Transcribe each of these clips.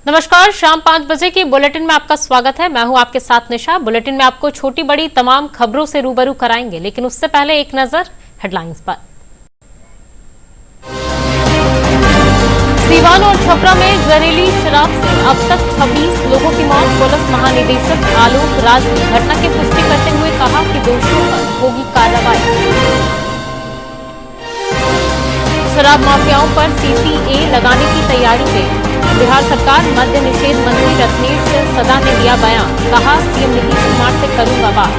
नमस्कार, शाम 5 बजे की बुलेटिन में आपका स्वागत है। मैं हूं आपके साथ निशा। बुलेटिन में आपको छोटी बड़ी तमाम खबरों से रूबरू कराएंगे, लेकिन उससे पहले एक नजर हेडलाइंस पर। सीवान और छपरा में जहरीली शराब से अब तक 26 लोगों की मौत। पुलिस महानिदेशक आलोक राज ने घटना की पुष्टि करते हुए कहा कि दोषियों पर होगी कार्रवाई। शराब माफियाओं पर सीसीए लगाने की तैयारी में बिहार सरकार। मद्य निषेध मंत्री रत्नेश सदा ने दिया बयान, कहा सीएम नीतीश कुमार से करूंगा बात।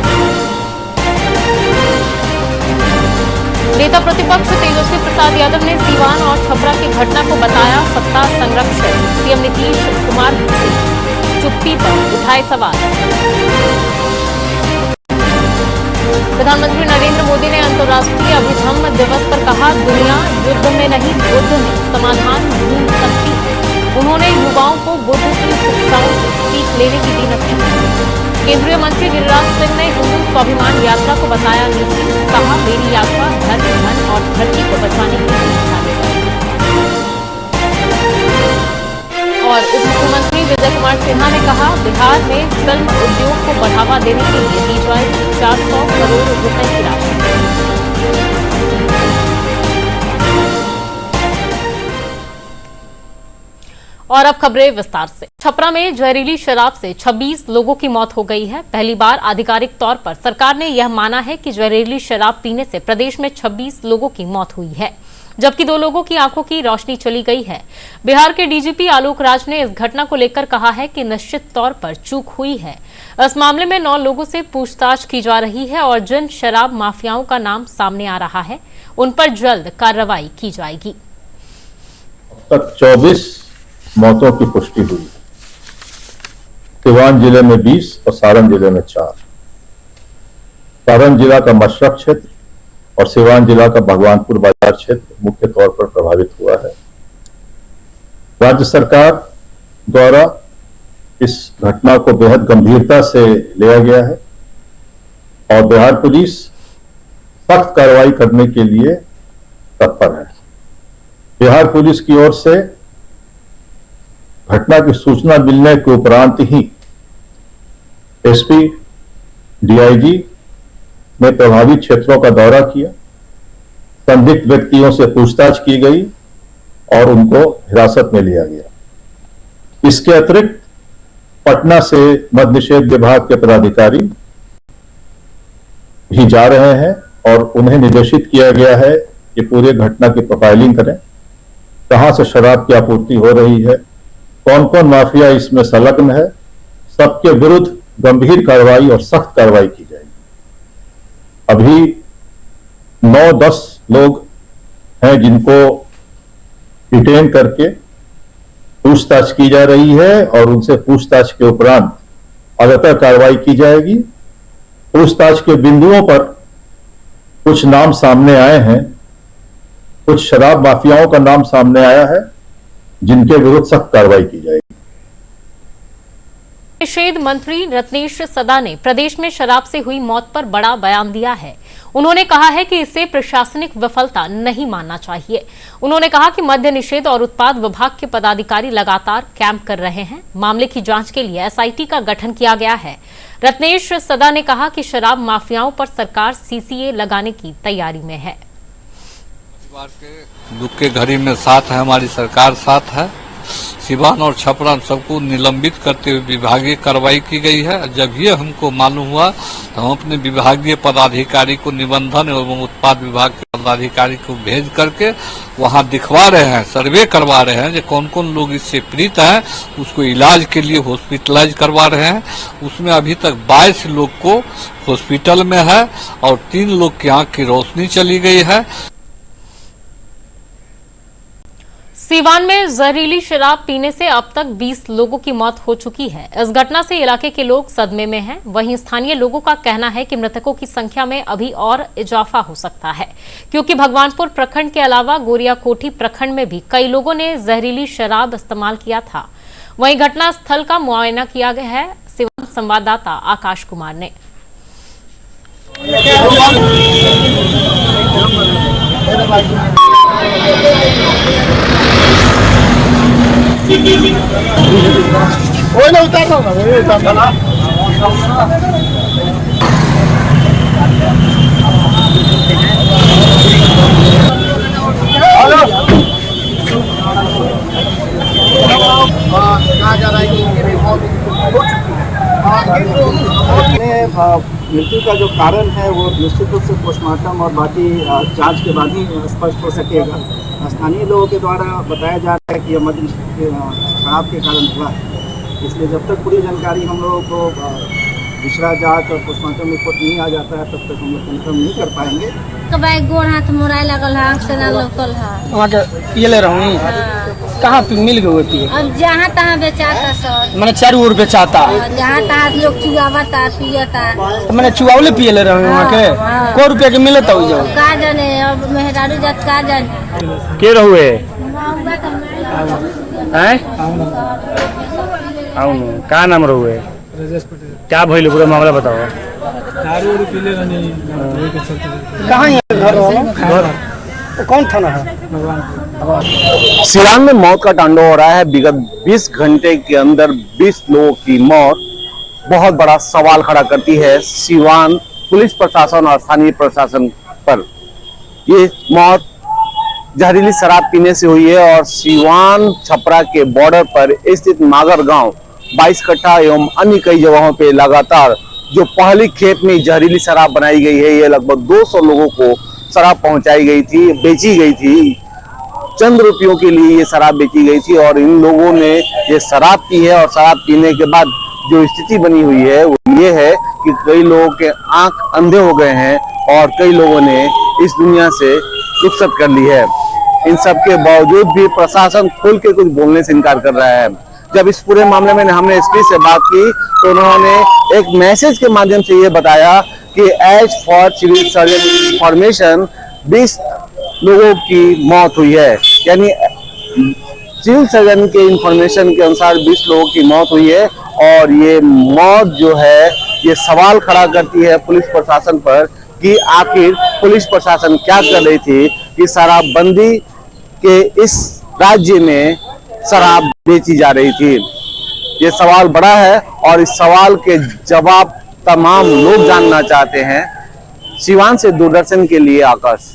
नेता प्रतिपक्ष तेजस्वी प्रसाद यादव ने सीवान और छपरा की घटना को बताया सत्ता संरक्षण। सीएम नीतीश कुमार से चुप्पी पर उठाए सवाल। प्रधानमंत्री नरेंद्र मोदी ने अंतर्राष्ट्रीय अभिधम्म दिवस पर कहा, दुनिया युद्ध में नहीं बुद्ध में समाधान ढूंढ सकती है। उन्होंने युवाओं को बुद्ध की शिक्षाओं से सीख लेने की दी नसीहत। केंद्रीय मंत्री गिरिराज सिंह ने हिंदू स्वाभिमान यात्रा को बताया नीति, कहा मेरी यात्रा धर्म, धन और धरती को बचाने की दिखाने वाली। और उप मुख्यमंत्री विजय कुमार सिन्हा ने कहा, बिहार में फिल्म उद्योग को बढ़ावा देने के लिए दी जाएगी 400 करोड़ रुपए की राशि। और अब खबरें विस्तार से। छपरा में जहरीली शराब से 26 लोगों की मौत हो गई है। पहली बार आधिकारिक तौर पर सरकार ने यह माना है कि जहरीली शराब पीने से प्रदेश में 26 लोगों की मौत हुई है, जबकि 2 लोगों की आंखों की रोशनी चली गई है। बिहार के डीजीपी आलोक राज ने इस घटना को लेकर कहा है कि निश्चित तौर पर चूक हुई है। इस मामले में 9 लोगों से पूछताछ की जा रही है और जिन शराब माफियाओं का नाम सामने आ रहा है उन पर जल्द कार्रवाई की जाएगी। अब तक 24 मौतों की पुष्टि हुई। सिवान जिले में 20 और सारण जिले में 4। सारण जिला का मशरक क्षेत्र और सिवान जिला का भगवानपुर बाजार क्षेत्र मुख्य तौर पर प्रभावित हुआ है। राज्य सरकार द्वारा इस घटना को बेहद गंभीरता से लिया गया है और बिहार पुलिस सख्त कार्रवाई करने के लिए तत्पर है। बिहार पुलिस की ओर से घटना की सूचना मिलने के उपरांत ही एसपी, डीआईजी ने प्रभावित क्षेत्रों का दौरा किया। संदिग्ध व्यक्तियों से पूछताछ की गई और उनको हिरासत में लिया गया। इसके अतिरिक्त पटना से मद्य निषेध विभाग के पदाधिकारी भी जा रहे हैं और उन्हें निर्देशित किया गया है कि पूरे घटना की प्रोफाइलिंग करें, कहां से शराब की आपूर्ति हो रही है, कौन कौन माफिया इसमें संलग्न है, सबके विरुद्ध गंभीर कार्रवाई और सख्त कार्रवाई की जाएगी। अभी 9-10 लोग हैं जिनको डिटेन करके पूछताछ की जा रही है और उनसे पूछताछ के उपरांत आगाह कार्रवाई की जाएगी। पूछताछ के बिंदुओं पर कुछ नाम सामने आए हैं, कुछ शराब माफियाओं का नाम सामने आया है जिनके विरुद्ध सख्त कार्रवाई की जाएगी। निषेध मंत्री रत्नेश सदा ने प्रदेश में शराब से हुई मौत पर बड़ा बयान दिया है। उन्होंने कहा है कि इसे प्रशासनिक विफलता नहीं मानना चाहिए। उन्होंने कहा कि मद्य निषेध और उत्पाद विभाग के पदाधिकारी लगातार कैंप कर रहे हैं। मामले की जांच के लिए एसआईटी का गठन किया गया है। रत्नेश सदा ने कहा कि शराब माफियाओं पर सरकार सीसीए लगाने की तैयारी में है। परिवार के दुख के घड़ी में साथ है, हमारी सरकार साथ है। सिवान और छपरा सबको निलंबित करते हुए विभागीय कार्रवाई की गई है। जब ये हमको मालूम हुआ तो हम अपने विभागीय पदाधिकारी को निबंधन एवं उत्पाद विभाग के पदाधिकारी को भेज करके वहां दिखवा रहे हैं, सर्वे करवा रहे हैं जो कौन कौन लोग इससे पीड़ित हैं, उसको इलाज के लिए हॉस्पिटलाइज करवा रहे हैं। उसमें अभी तक 22 लोग को हॉस्पिटल में है और 3 लोग की आंख की रोशनी चली गई है। सीवान में जहरीली शराब पीने से अब तक 20 लोगों की मौत हो चुकी है। इस घटना से इलाके के लोग सदमे में हैं। वहीं स्थानीय लोगों का कहना है कि मृतकों की संख्या में अभी और इजाफा हो सकता है, क्योंकि भगवानपुर प्रखंड के अलावा गोरियाकोठी प्रखंड में भी कई लोगों ने जहरीली शराब इस्तेमाल किया था। वहीं घटना स्थल का मुआयना किया गया है। सिवान संवाददाता आकाश कुमार ने। मृत्यु का जो कारण है वो निश्चित रूप से पोस्टमार्टम और बाकी जांच के बाद ही स्पष्ट हो सकेगा। स्थानीय लोगों के द्वारा बताया जा रहा है कि यह मद्य शराब के कारण हुआ है, इसलिए जब तक पूरी जानकारी हम लोगों को दूसरा जांच और पोस्टमार्टम रिपोर्ट नहीं आ जाता है तब तक हम लोग कंफर्म नहीं कर पाएंगे। कबाई गोड़ हाथ मोराई लगल है, आँख से ना लोकल है। वहाँ के पिए ले रहा हूँ। कहाँ पे मिल गए पिए? अब जहाँ तहाँ बेचाता सर, मैंने 4 ओर बेचाता। जहाँ तहाँ लोग चुआवता पियता। मैंने चुआवले पिए ले रहा हूँ वहाँ के। को रुपया के मिले तो जाओ। का जाने अब मेहरारू जात का जाने। के रहुए? हैं? आउनु का नाम रहुए? क्या भइल पूरा मामला बताओ। कहाँ है घर? कौन थाना है? सिवान में मौत का तांडव हो रहा है। विगत 20 घंटे के अंदर 20 लोगों की मौत बहुत बड़ा सवाल खड़ा करती है सिवान पुलिस प्रशासन और स्थानीय प्रशासन पर। ये मौत जहरीली शराब पीने से हुई है और सिवान छपरा के बॉर्डर पर स्थित नागर गांव 22 कट्टा एवं अन्य कई जगहों पे लगातार जो पहली खेप में जहरीली शराब बनाई गई है, ये लगभग 200 लोगों को शराब पहुंचाई गई थी, बेची गई थी। चंद रुपयों के लिए ये शराब बेची गई थी और इन लोगों ने ये शराब पी है और शराब पीने के बाद जो स्थिति बनी हुई है वो ये है कि कई लोगों के आंख अंधे हो गए हैं और कई लोगों ने इस दुनिया से रुखसत कर ली है। इन सब के बावजूद भी प्रशासन खुल के कुछ बोलने से इनकार कर रहा है। जब इस पूरे मामले में हमने एसपी से बात की तो उन्होंने एक मैसेज के माध्यम से ये बताया कि as for civil surgeon information 20 लोगों की मौत हुई है, यानी सिविल सर्जन के इंफॉर्मेशन के अनुसार 20 लोगों की मौत हुई है। और ये मौत जो है ये सवाल खड़ा करती है पुलिस प्रशासन पर कि आखिर पुलिस प्रशासन क्या कर रही थी कि शराबबंदी के इस राज्य में शराब बेची जा रही थी। ये सवाल बड़ा है और इस सवाल के जवाब तमाम लोग जानना चाहते हैं। सिवान से दूरदर्शन के लिए आकाश।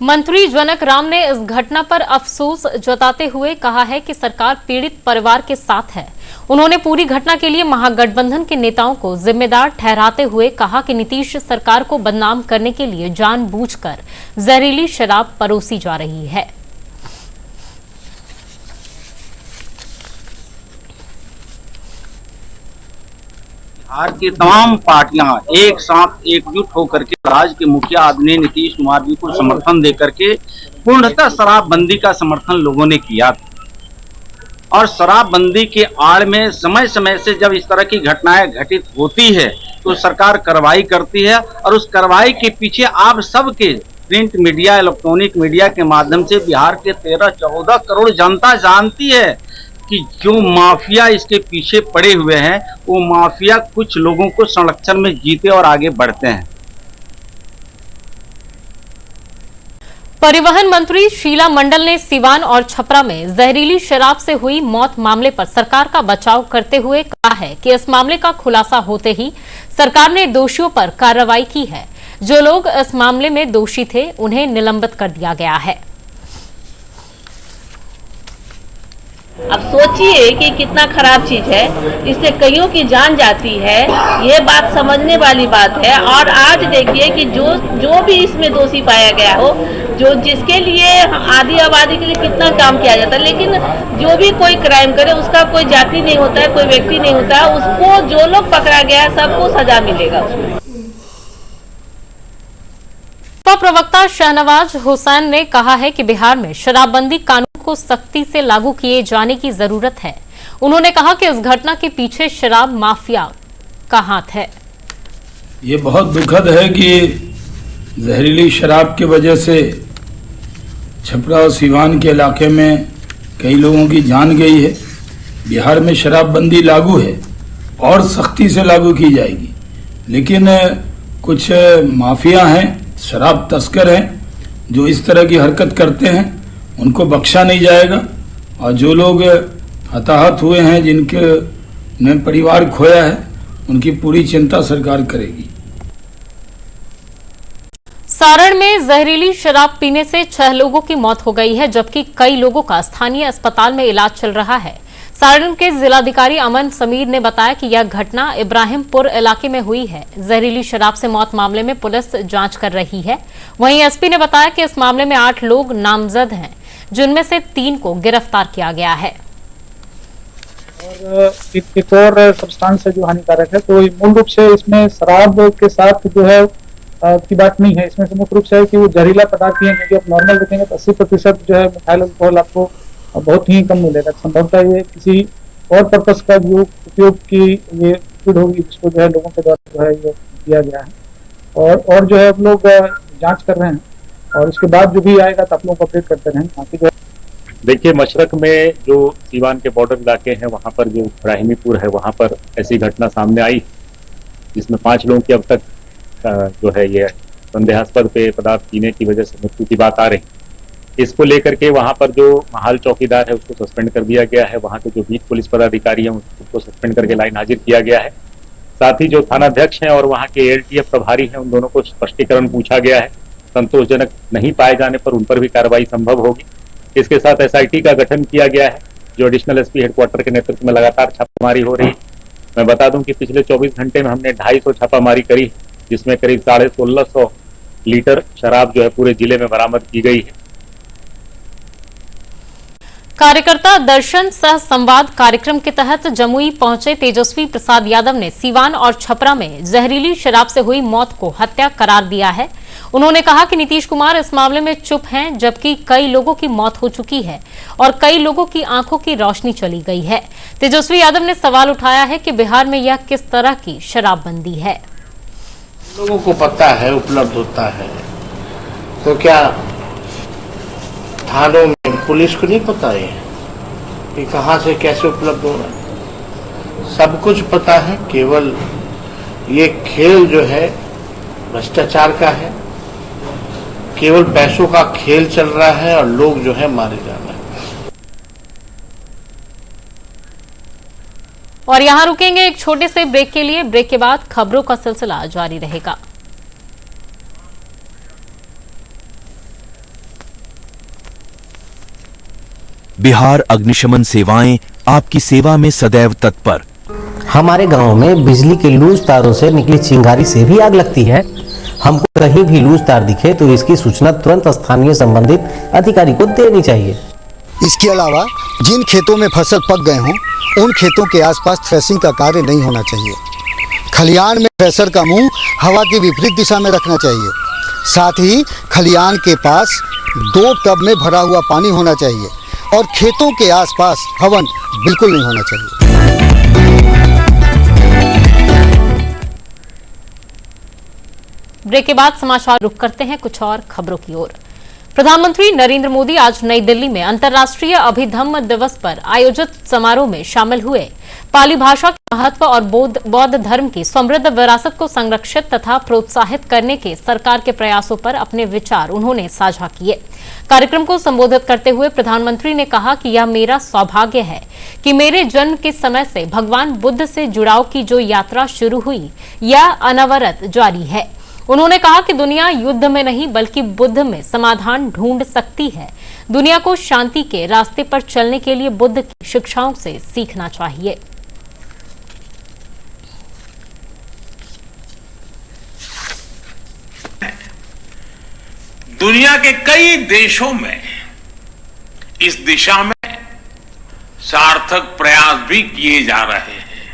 मंत्री जनक राम ने इस घटना पर अफसोस जताते हुए कहा है कि सरकार पीड़ित परिवार के साथ है। उन्होंने पूरी घटना के लिए महागठबंधन के नेताओं को जिम्मेदार ठहराते हुए कहा कि नीतीश सरकार को बदनाम करने के लिए जानबूझकर जहरीली शराब परोसी जा रही है। बिहार की तमाम पार्टियां एक साथ एकजुट होकर के राज्य के मुखिया आदरणीय नीतीश कुमार जी को समर्थन देकर के पूर्णतः शराबबंदी का समर्थन लोगों ने किया था। और शराबबंदी के आड़ में समय समय से जब इस तरह की घटनाएं घटित होती है तो सरकार कार्रवाई करती है और उस कार्रवाई के पीछे आप सबके प्रिंट मीडिया, इलेक्ट्रॉनिक मीडिया के माध्यम से बिहार के 13-14 करोड़ जनता जानती है कि जो माफिया इसके पीछे पड़े हुए हैं वो माफिया कुछ लोगों को संरक्षण में जीते और आगे बढ़ते हैं। परिवहन मंत्री शीला मंडल ने सिवान और छपरा में जहरीली शराब से हुई मौत मामले पर सरकार का बचाव करते हुए कहा है कि इस मामले का खुलासा होते ही सरकार ने दोषियों पर कार्रवाई की है। जो लोग इस मामले में दोषी थे उन्हें निलंबित कर दिया गया है। अब सोचिए कि कितना खराब चीज है, इससे कईयों की जान जाती है। ये बात समझने वाली बात है। और आज देखिए कि जो भी इसमें दोषी पाया गया हो, जो जिसके लिए आधी आबादी के लिए कितना काम किया जाता है, लेकिन जो भी कोई क्राइम करे उसका कोई जाति नहीं होता है, कोई व्यक्ति नहीं होता है। उसको जो लोग पकड़ा गया सबको सजा मिलेगा उसमें। प्रवक्ता शहनवाज हुसैन ने कहा है कि बिहार में शराबबंदी कानून को सख्ती से लागू किए जाने की जरूरत है। उन्होंने कहा कि इस घटना के पीछे शराब माफिया का हाथ है। ये बहुत दुखद है कि जहरीली शराब की वजह से छपरा और सिवान के इलाके में कई लोगों की जान गई है। बिहार में शराबबंदी लागू है और सख्ती से लागू की जाएगी, लेकिन कुछ माफिया हैं, शराब तस्कर हैं जो इस तरह की हरकत करते हैं। उनको बख्शा नहीं जाएगा। और जो लोग हताहत हुए हैं, जिनके ने परिवार खोया है, उनकी पूरी चिंता सरकार करेगी। सारण में जहरीली शराब पीने से 6 लोगों की मौत हो गई है, जबकि कई लोगों का स्थानीय अस्पताल में इलाज चल रहा है। सारण के जिलाधिकारी अमन समीर ने बताया कि यह घटना इब्राहिमपुर इलाके में हुई है। जहरीली शराब से मौत मामले में पुलिस जांच कर रही है। वहीं एसपी ने बताया कि इस मामले में 8 लोग नामजद हैं, जिनमें से 3 को गिरफ्तार किया गया है। और एक और सब्सटेंस है जो हानिकारक है, तो मूल रूप से इसमें शराब के साथ जो है की बात नहीं है। इसमें मुख्य रूप से है कि वो जहरीला पदार्थ ही है, क्योंकि आप नॉर्मल देखेंगे तो 80% जो है मिथाइल अल्कोहल आपको बहुत ही कम मिलेगा। संभवतः ये किसी और पर्पस का जो उपयोग की ये लिक्विड होगी, जिसको जो है लोगों के द्वारा जो है ये किया गया है। और जो है हम लोग जांच कर रहे हैं, और इसके बाद जो भी आएगा तो आप लोग अपडेट करते रहें। बाकी जो देखिए, मशरक में जो सीवान के बॉर्डर इलाके हैं, वहाँ पर जो इब्राहिमीपुर है, वहाँ पर ऐसी घटना सामने आई जिसमें 5 लोगों की अब तक जो है ये संदेहास्पद पेय पदार्थ पीने की वजह से मृत्यु की बात आ रही। इसको लेकर के वहाँ पर जो महाल चौकीदार है उसको सस्पेंड कर दिया गया है। वहाँ के जो बीट पुलिस पदाधिकारी हैं उसको सस्पेंड करके लाइन हाजिर किया गया है। साथ ही जो थानाध्यक्ष हैं और वहाँ के एलटीएफ प्रभारी हैं, उन दोनों को स्पष्टीकरण पूछा गया है। संतोषजनक नहीं पाए जाने पर उन पर भी कार्रवाई संभव होगी। इसके साथ एसआईटी का गठन किया गया है, जो एडिशनल एसपी हेडक्वार्टर के नेतृत्व में लगातार छापामारी हो रही है। मैं बता दूं कि पिछले 24 घंटे में हमने 250 छापामारी करी, जिसमें करीब 1650 लीटर शराब जो है पूरे जिले में बरामद की गई है। कार्यकर्ता दर्शन सह संवाद कार्यक्रम के तहत जमुई पहुंचे तेजस्वी प्रसाद यादव ने सीवान और छपरा में जहरीली शराब से हुई मौत को हत्या करार दिया है। उन्होंने कहा कि नीतीश कुमार इस मामले में चुप हैं, जबकि कई लोगों की मौत हो चुकी है और कई लोगों की आंखों की रोशनी चली गई है। तेजस्वी यादव ने सवाल उठाया है कि बिहार में यह किस तरह की शराबबंदी है। लोगों को पता है, उपलब्ध होता है, तो क्या थानों में पुलिस को नहीं पता है कि कहां से कैसे उपलब्ध हो रहा है? सब कुछ पता है, केवल ये खेल जो है भ्रष्टाचार का है, केवल पैसों का खेल चल रहा है और लोग जो है मारे जा रहे हैं। और यहां रुकेंगे एक छोटे से ब्रेक के लिए। ब्रेक के बाद खबरों का सिलसिला जारी रहेगा। बिहार अग्निशमन सेवाएं आपकी सेवा में सदैव तत्पर। हमारे गांव में बिजली के लूज तारों से निकली चिंगारी से भी आग लगती है। हमको कहीं भी लूज तार दिखे तो इसकी सूचना तुरंत स्थानीय संबंधित अधिकारी को देनी चाहिए। इसके अलावा जिन खेतों में फसल पक गए हों, उन खेतों के आसपास थ्रेसिंग का कार्य नहीं होना चाहिए। खलियान में थ्रेसर का मुंह हवा की विपरीत दिशा में रखना चाहिए। साथ ही खलियान के पास 2 टब में भरा हुआ पानी होना चाहिए और खेतों के आसपास हवन बिल्कुल नहीं होना चाहिए। ब्रेक के बाद समाचार रुक करते हैं कुछ और खबरों की ओर। प्रधानमंत्री नरेंद्र मोदी आज नई दिल्ली में अंतर्राष्ट्रीय अभिधम्म दिवस पर आयोजित समारोह में शामिल हुए। पाली भाषा के महत्व और बौद्ध धर्म की समृद्ध विरासत को संरक्षित तथा प्रोत्साहित करने के सरकार के प्रयासों पर अपने विचार उन्होंने साझा किए। कार्यक्रम को संबोधित करते हुए प्रधानमंत्री ने कहा कि यह मेरा सौभाग्य है कि मेरे जन्म के समय से भगवान बुद्ध से जुड़ाव की जो यात्रा शुरू हुई, यह अनवरत जारी है। उन्होंने कहा कि दुनिया युद्ध में नहीं बल्कि बुद्ध में समाधान ढूंढ सकती है। दुनिया को शांति के रास्ते पर चलने के लिए बुद्ध की शिक्षाओं से सीखना चाहिए। दुनिया के कई देशों में इस दिशा में सार्थक प्रयास भी किए जा रहे हैं।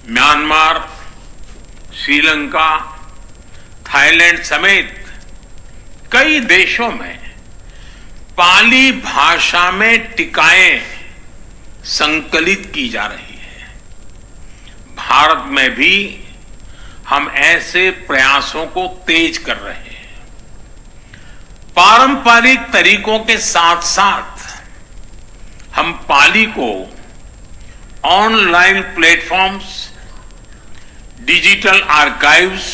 म्यांमार, श्रीलंका, थाईलैंड समेत कई देशों में पाली भाषा में टीकाएं संकलित की जा रही है। भारत में भी हम ऐसे प्रयासों को तेज कर रहे हैं। पारंपरिक तरीकों के साथ साथ हम पाली को ऑनलाइन प्लेटफॉर्म्स, डिजिटल आर्काइव्स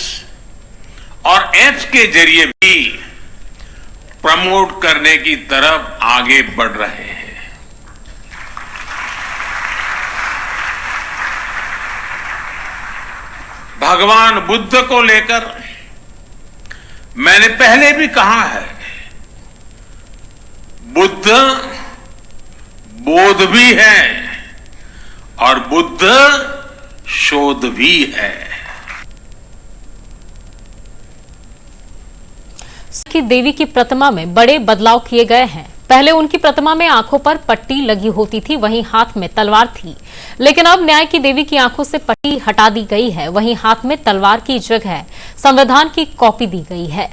और ऐप्स के जरिए भी प्रमोट करने की तरफ आगे बढ़ रहे हैं। भगवान बुद्ध को लेकर मैंने पहले भी कहा है, बुद्ध बोध भी है और बुद्ध शोध भी है। की देवी की प्रतिमा में बड़े बदलाव किए गए हैं। पहले उनकी प्रतिमा में आंखों पर पट्टी लगी होती थी, वहीं हाथ में तलवार थी, लेकिन अब न्याय की देवी की आंखों से पट्टी हटा दी गई है, वहीं हाथ में तलवार की जगह संविधान की कॉपी दी गई है।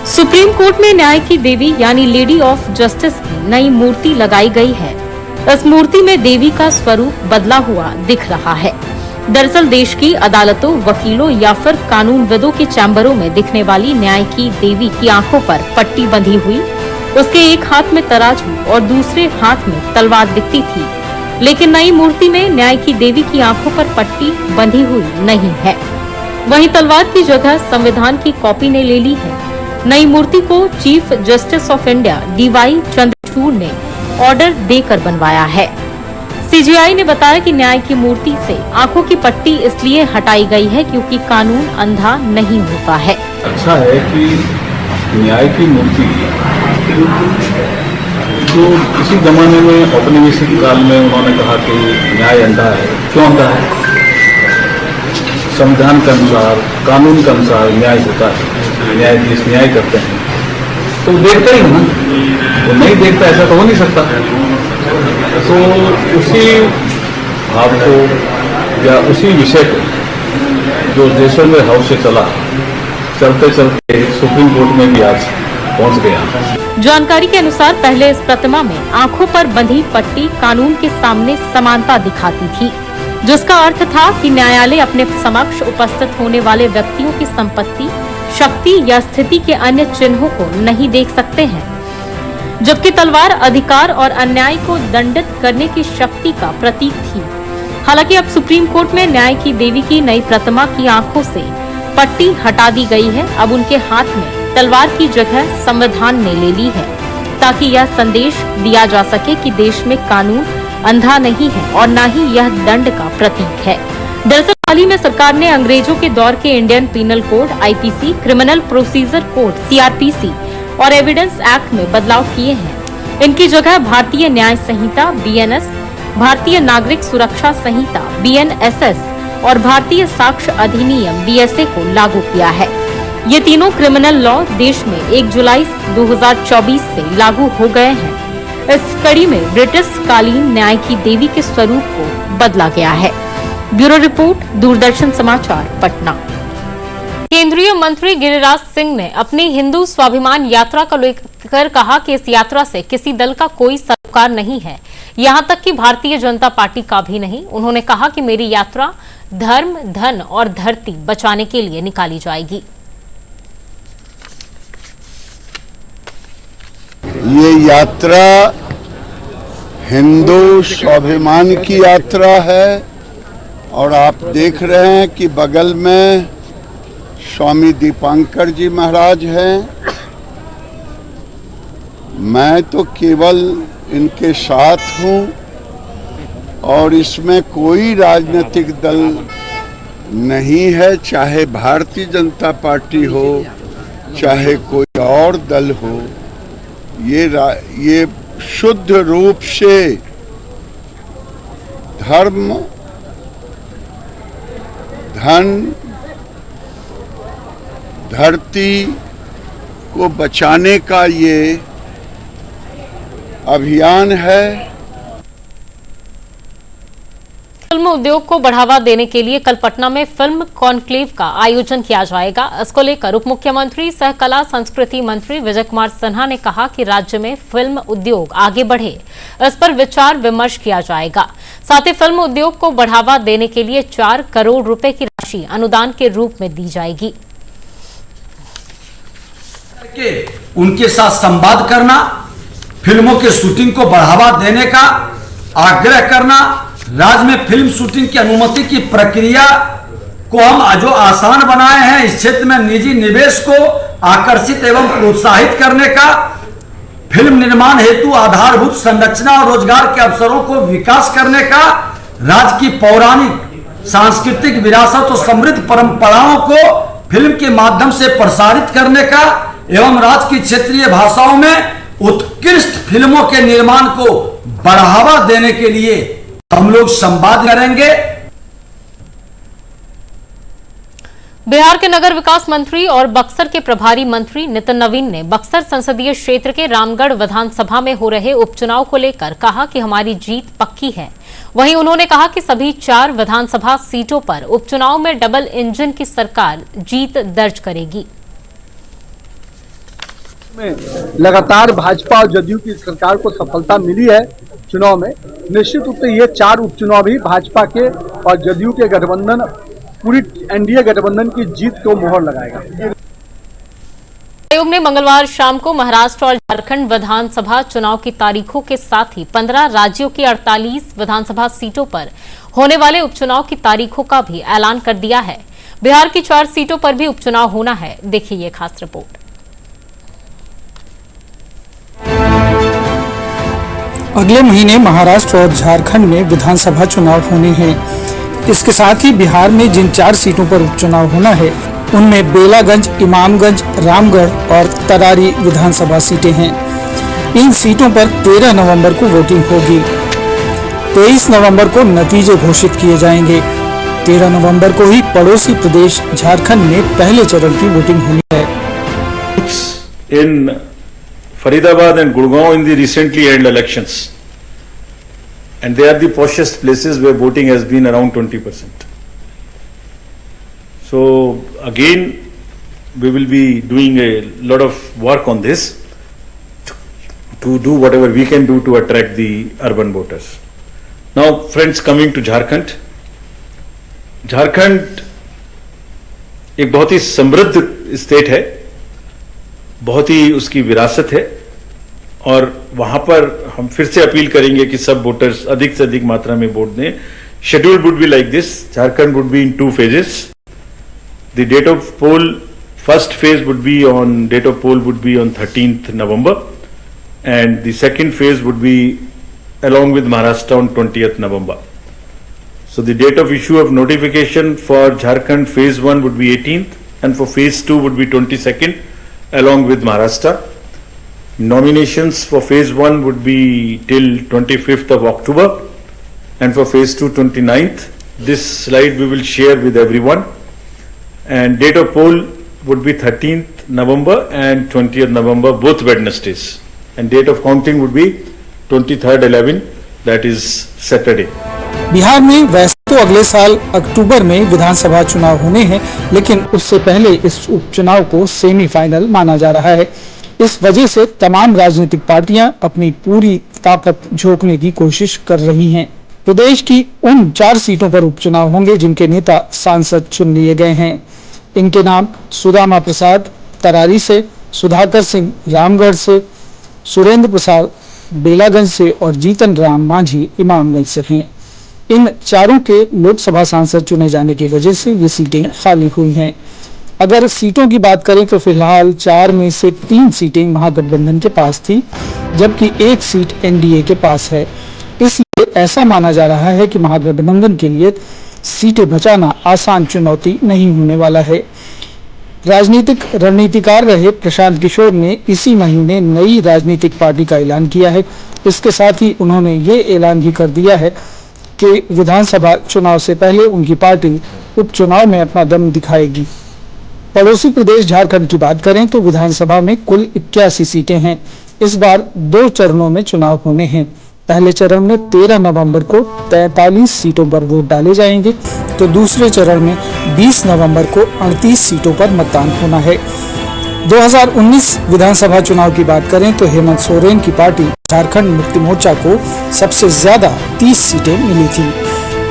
सुप्रीम कोर्ट में न्याय की देवी यानी लेडी ऑफ जस्टिस की नई मूर्ति लगाई गई है। इस मूर्ति में देवी का स्वरूप बदला हुआ दिख रहा है। दरअसल देश की अदालतों, वकीलों या फिर कानूनविदों के चैम्बरों में दिखने वाली न्याय की देवी की आंखों पर पट्टी बंधी हुई, उसके एक हाथ में तराजू और दूसरे हाथ में तलवार दिखती थी, लेकिन नई मूर्ति में न्याय की देवी की आंखों पर पट्टी बंधी हुई नहीं है। वहीं तलवार की जगह संविधान की कॉपी ने ले ली है। नई मूर्ति को chief justice of India DY Chandrachud ने ऑर्डर देकर बनवाया है। CJI ने बताया कि न्याय की मूर्ति से आंखों की पट्टी इसलिए हटाई गई है क्योंकि कानून अंधा नहीं होता है। अच्छा है कि न्याय की मूर्ति जो किसी जमाने में औपनिवेशिक काल में उन्होंने कहा कि न्याय अंधा है, क्यों अंधा है? संविधान के अनुसार, कानून के अनुसार न्याय होता है, न्यायाधीश न्याय करते हैं, तो देखता ही ना, वो नहीं देखता ऐसा तो हो नहीं सकता। तो उसी भाव को या उसी विषय को जो जैसलमेर हाउस से चलते चलते सुप्रीम कोर्ट में भी आज पहुंच गया। जानकारी के अनुसार पहले इस प्रतिमा में आंखों पर बंधी पट्टी कानून के सामने समानता दिखाती थी, जिसका अर्थ था कि न्यायालय अपने समक्ष उपस्थित होने वाले व्यक्तियों की संपत्ति, शक्ति या स्थिति के अन्य चिन्हों को नहीं देख सकते हैं, जबकि तलवार अधिकार और अन्याय को दंडित करने की शक्ति का प्रतीक थी। हालांकि अब सुप्रीम कोर्ट में न्याय की देवी की नई प्रतिमा की आंखों से पट्टी हटा दी गई है। अब उनके हाथ में तलवार की जगह संविधान ने ले ली है, ताकि यह संदेश दिया जा सके कि देश में कानून अंधा नहीं है और न ही यह दंड का प्रतीक है। दरअसल हाल ही में सरकार ने अंग्रेजों के दौर के Indian penal code IPC, criminal procedure code CRPC और एविडेंस एक्ट में बदलाव किए हैं। इनकी जगह भारतीय न्याय संहिता BNS, भारतीय नागरिक सुरक्षा संहिता BNSS और भारतीय साक्ष्य अधिनियम BSA को लागू किया है। ये तीनों क्रिमिनल लॉ देश में 1 जुलाई 2024 से लागू हो गए हैं। इस कड़ी में ब्रिटिश कालीन न्याय की देवी के स्वरूप को बदला गया है। ब्यूरो रिपोर्ट, दूरदर्शन समाचार, पटना। केंद्रीय मंत्री गिरिराज सिंह ने अपनी हिंदू स्वाभिमान यात्रा को लेकर कहा कि इस यात्रा से किसी दल का कोई सरोकार नहीं है, यहां तक कि भारतीय जनता पार्टी का भी नहीं। उन्होंने कहा कि मेरी यात्रा धर्म, धन और धरती बचाने के लिए निकाली जाएगी। ये यात्रा हिंदू स्वाभिमान की यात्रा है और आप देख रहे हैं कि बगल में स्वामी दीपांकर जी महाराज हैं। मैं तो केवल इनके साथ हूं और इसमें कोई राजनीतिक दल नहीं है, चाहे भारतीय जनता पार्टी हो, चाहे कोई और दल हो। ये शुद्ध रूप से धर्म, धन, धरती को बचाने का ये अभियान है। फिल्म उद्योग को बढ़ावा देने के लिए कल पटना में फिल्म कॉन्क्लेव का आयोजन किया जाएगा। इसको लेकर उप मुख्यमंत्री सह कला संस्कृति मंत्री विजय कुमार सिन्हा ने कहा कि राज्य में फिल्म उद्योग आगे बढ़े, इस पर विचार विमर्श किया जाएगा। साथ ही फिल्म उद्योग को बढ़ावा देने के लिए 4 करोड़ रुपए की राशि अनुदान के रूप में दी जाएगी। उनके साथ संवाद करना, फिल्मों के शूटिंग को बढ़ावा देने का आग्रह करना, राज्य में फिल्म शूटिंग की अनुमति की प्रक्रिया को हम जो आसान बनाए हैं, इस क्षेत्र में निजी निवेश को आकर्षित एवं प्रोत्साहित करने का, फिल्म निर्माण हेतु आधारभूत संरचना और रोजगार के अवसरों को विकास करने का, राज्य की पौराणिक सांस्कृतिक विरासत और समृद्ध परंपराओं को फिल्म के माध्यम से प्रसारित करने का एवं राज्य की क्षेत्रीय भाषाओं में उत्कृष्ट फिल्मों के निर्माण को बढ़ावा देने के लिए हम लोग संवाद करेंगे। बिहार के नगर विकास मंत्री और बक्सर के प्रभारी मंत्री नितिन नवीन ने बक्सर संसदीय क्षेत्र के रामगढ़ विधानसभा में हो रहे उपचुनाव को लेकर कहा कि हमारी जीत पक्की है। वहीं उन्होंने कहा कि सभी 4 विधानसभा सीटों पर उपचुनाव में डबल इंजन की सरकार जीत दर्ज करेगी। लगातार भाजपा और जदयू की सरकार को सफलता मिली है चुनाव में। निश्चित रूप से ये 4 उपचुनाव भी भाजपा के और जदयू के गठबंधन, पूरी एनडीए गठबंधन की जीत को मोहर लगाएगा। आयोग ने मंगलवार शाम को महाराष्ट्र और झारखंड विधानसभा चुनाव की तारीखों के साथ ही 15 राज्यों की 48 विधानसभा सीटों पर होने वाले उपचुनाव की तारीखों का भी ऐलान कर दिया है। बिहार की 4 सीटों पर भी उपचुनाव होना है। देखिए ये खास रिपोर्ट। अगले महीने महाराष्ट्र और झारखंड में विधानसभा चुनाव होने हैं। इसके साथ ही बिहार में जिन 4 सीटों पर उपचुनाव होना है उनमें बेलागंज, इमामगंज, रामगढ़ और तरारी विधानसभा सीटें हैं। इन सीटों पर 13 नवंबर को वोटिंग होगी। 23 नवंबर को नतीजे घोषित किए जाएंगे। 13 नवंबर को ही पड़ोसी प्रदेश झारखंड में पहले चरण की वोटिंग होनी है। इन Faridabad and Gurgaon in the recently held elections, and they are the poshest places where voting has been around 20%. So again, we will be doing a lot of work on this to do whatever we can do to attract the urban voters. Now, friends, coming to Jharkhand. Jharkhand एक बहुत ही समृद्ध state है, बहुत ही उसकी विरासत है, और वहां पर हम फिर से अपील करेंगे कि सब वोटर्स अधिक से अधिक मात्रा में वोट दें। Schedule would be like this: Jharkhand would be in 2 phases. The date of poll, first phase would be on, date of poll would be on 13th November, and the second phase would be along with Maharashtra on 20th November. So the date of issue of notification for Jharkhand phase 1 would be 18th, and for phase 2 would be 22nd along with Maharashtra. Nominations for phase 1 would be till 25th of October, and for phase 2 29th. This slide we will share with everyone. And date of poll would be 13th November and 20th November, both Wednesdays. And date of counting would be 23rd 11, that is Saturday. Bihar में वैसे तो अगले साल अक्टूबर में विधानसभा चुनाव होने हैं, लेकिन उससे पहले इस उपचुनाव को सेमीफाइनल माना जा रहा है। इस वजह से तमाम राजनीतिक पार्टियां अपनी पूरी ताकत झोंकने की कोशिश कर रही हैं। प्रदेश की उन 4 सीटों पर उपचुनाव होंगे जिनके नेता सांसद चुन लिए गए हैं। इनके नाम सुदामा प्रसाद तरारी से, सुधाकर सिंह रामगढ़ से, सुरेंद्र प्रसाद बेलागंज से और जीतन राम मांझी इमामगंज से हैं। इन चारों के लोकसभा सांसद चुने जाने की वजह से ये सीटें खाली हुई हैं। अगर सीटों की बात करें तो फिलहाल 4 में से 3 सीटें महागठबंधन के पास थी, जबकि 1 सीट एनडीए के पास है। इसलिए ऐसा माना जा रहा है कि महागठबंधन के लिए सीटें बचाना आसान चुनौती नहीं होने वाला है। राजनीतिक रणनीतिकार रहे प्रशांत किशोर ने इसी महीने नई राजनीतिक पार्टी का ऐलान किया है। इसके साथ ही उन्होंने ये ऐलान भी कर दिया है कि विधानसभा चुनाव से पहले उनकी पार्टी उपचुनाव में अपना दम दिखाएगी। पड़ोसी प्रदेश झारखंड की बात करें तो विधानसभा में कुल 81 सीटें हैं। इस बार 2 चरणों में चुनाव होने हैं। पहले चरण में 13 नवंबर को 43 सीटों पर वोट डाले जाएंगे, तो दूसरे चरण में 20 नवंबर को 38 सीटों पर मतदान होना है। 2019 विधानसभा चुनाव की बात करें तो हेमंत सोरेन की पार्टी झारखंड मुक्ति मोर्चा को सबसे ज्यादा 30 सीटें मिली थी।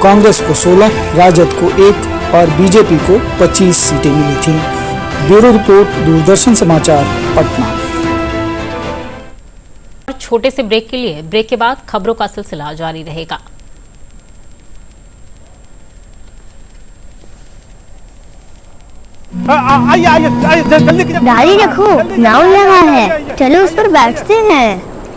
कांग्रेस को 16, राजद को 1 और बीजेपी को 25 सीटें मिली थी। ब्यूरो रिपोर्ट, दूरदर्शन समाचार, पटना। छोटे से ब्रेक के लिए ब्रेक के बाद खबरों का सिलसिला जारी रहेगा। आइए आइए जल्दी दादी देखो नाव लगा है, चलो उस पर बैठते हैं।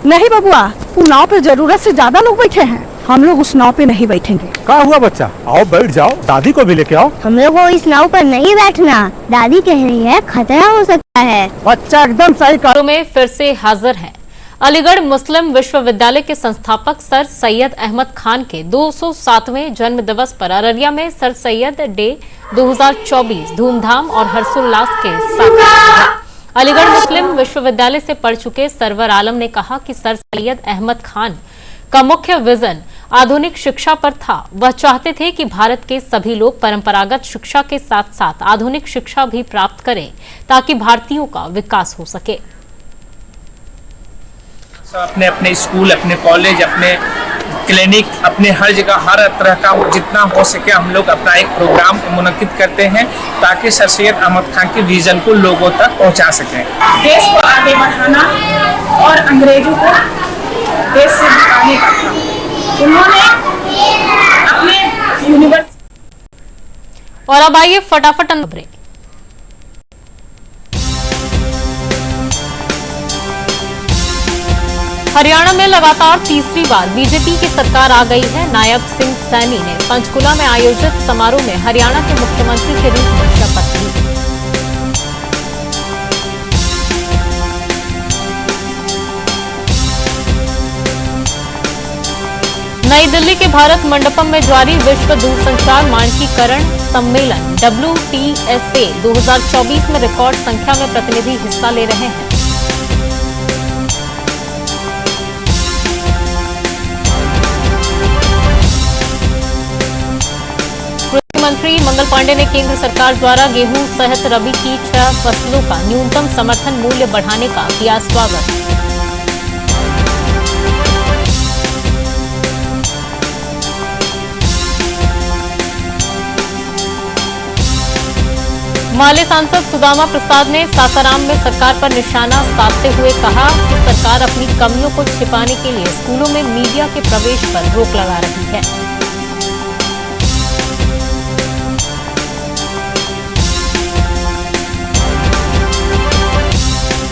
नहीं बबुआ, वो नाव पे जरूरत से ज्यादा लोग बैठे हैं, हम लोग उस नाव पे नहीं बैठेंगे। क्या हुआ बच्चा, आओ बैठ जाओ, दादी को भी लेके आओ। हम लोग को इस नाव पर नहीं बैठना, दादी कह रही है खतरा हो सकता है। बच्चा एकदम सही करो। में फिर से हाजिर है अलीगढ़ मुस्लिम विश्वविद्यालय के संस्थापक सर सैयद अहमद खान के 207वें जन्म दिवस पर अररिया में सर सैयद डे 2024 धूमधाम और हर्षोल्लास के साथ अलीगढ़ मुस्लिम विश्वविद्यालय से पढ़ चुके सरवर आलम ने कहा कि सर सैयद अहमद खान का मुख्य विजन आधुनिक शिक्षा पर था। वह चाहते थे कि भारत के सभी लोग परंपरागत शिक्षा के साथ साथ आधुनिक शिक्षा भी प्राप्त करें ताकि भारतीयों का विकास हो सके। अपने अपने स्कूल, अपने कॉलेज, अपने क्लिनिक, अपने हर जगह हर तरह का जितना हो सके हम लोग अपना एक प्रोग्राम मुनक्किद करते हैं ताकि सर सैयद अहमद खान के विजन को लोगों तक पहुंचा सकें। देश को आगे बढ़ाना और अंग्रेजों को देश से भगाने का था। उन्होंने अपने यूनिवर्सिटी। और अब आइए फटाफट खबरें। हरियाणा में लगातार तीसरी बार बीजेपी की सरकार आ गई है। नायब सिंह सैनी ने पंचकुला में आयोजित समारोह में हरियाणा के मुख्यमंत्री के रूप में शपथ ली। नई दिल्ली के भारत मंडपम में जारी विश्व दूरसंचार मानकीकरण सम्मेलन WTSA 2024 में रिकॉर्ड संख्या में प्रतिनिधि हिस्सा ले रहे हैं। मंत्री मंगल पांडे ने केंद्र सरकार द्वारा गेहूं सहित रबी की 6 फसलों का न्यूनतम समर्थन मूल्य बढ़ाने का किया स्वागत। माले सांसद सुदामा प्रसाद ने सासाराम में सरकार पर निशाना साधते हुए कहा कि सरकार अपनी कमियों को छिपाने के लिए स्कूलों में मीडिया के प्रवेश पर रोक लगा रही है।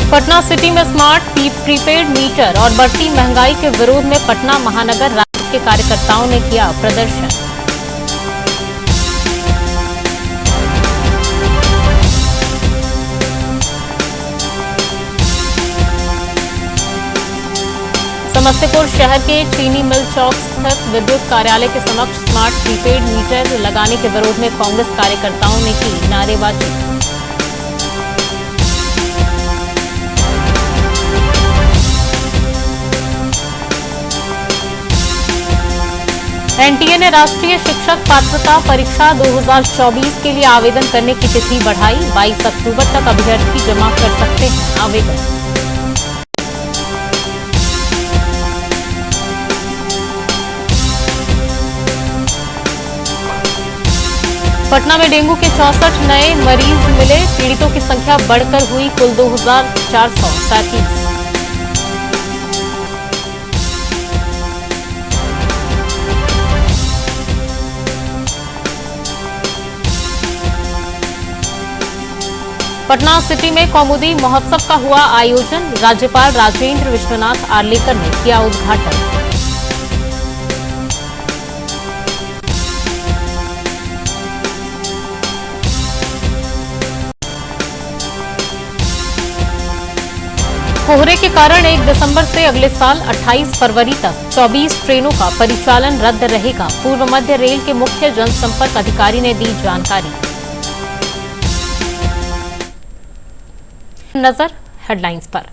पटना सिटी में स्मार्ट प्रीपेड मीटर और बढ़ती महंगाई के विरोध में पटना महानगर राजद के कार्यकर्ताओं ने किया प्रदर्शन। समस्तीपुर शहर के चीनी मिल चौक स्थित विद्युत कार्यालय के समक्ष स्मार्ट प्रीपेड मीटर लगाने के विरोध में कांग्रेस कार्यकर्ताओं ने की नारेबाजी। एनटीए ने राष्ट्रीय शिक्षक पात्रता परीक्षा 2024 के लिए आवेदन करने की तिथि बढ़ाई। 22 अक्टूबर तक अभ्यर्थी जमा कर सकते हैं आवेदन। पटना में डेंगू के 64 नए मरीज मिले। पीड़ितों की संख्या बढ़कर हुई कुल 2437। पटना सिटी में कौमुदी महोत्सव का हुआ आयोजन। राज्यपाल राजेंद्र विश्वनाथ आर्लेकर ने किया उद्घाटन। कोहरे के कारण 1 दिसंबर से अगले साल 28 फरवरी तक 24 ट्रेनों का परिचालन रद्द रहेगा। पूर्व मध्य रेल के मुख्य जनसंपर्क अधिकारी ने दी जानकारी। नजर हेडलाइंस पर।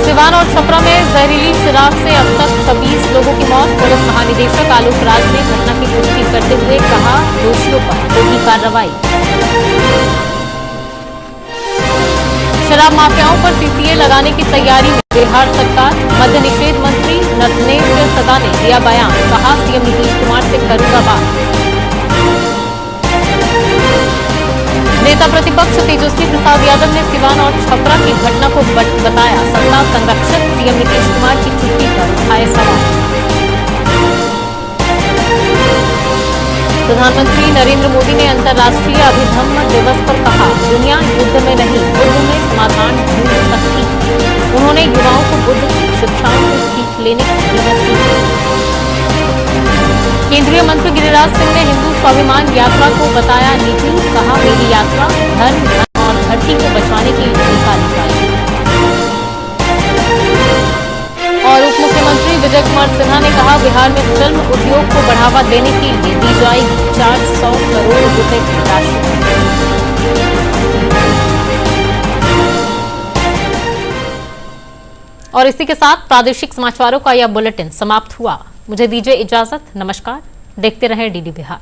सिवान और छपरा में जहरीली शराब से अब तक 26 लोगों की मौत। पुलिस महानिदेशक आलोक राज ने घटना की पुष्टि करते हुए कहा दोषियों पर होगी कार्रवाई। शराब माफियाओं पर सीसीए लगाने की तैयारी में बिहार सरकार। मद्य निषेध मंत्री नटनेश सदा ने दिया बयान। कहा सीएम नीतीश कुमार से करूंगा बात। नेता प्रतिपक्ष तेजस्वी प्रसाद यादव ने सिवान और छपरा की घटना को बताया सत्ता संरक्षक। सीएम नीतीश कुमार की छुट्टी पर उठाए सवाल। प्रधानमंत्री नरेंद्र मोदी ने अंतर्राष्ट्रीय अभिधम्म दिवस पर कहा, दुनिया युद्ध में नहीं, युद्ध में समाधान ढूंढ सकती है। उन्होंने युवाओं को बुद्ध की शिक्षाओं को सीख लेने की नसीहत की। केंद्रीय मंत्री गिरिराज सिंह ने हिंदू स्वाभिमान यात्रा को बताया निजी, कहा मेरी यात्रा धर्म और धरती को बचाने के लिए निकाली जाएगी। और उप मुख्यमंत्री विजय कुमार सिन्हा ने कहा, बिहार में फिल्म उद्योग को बढ़ावा देने के लिए दी जाएगी 400 करोड़ रुपए की राशि। और इसी के साथ प्रादेशिक समाचारों का यह बुलेटिन समाप्त हुआ। मुझे दीजिए इजाजत। नमस्कार। देखते रहें डीडी बिहार।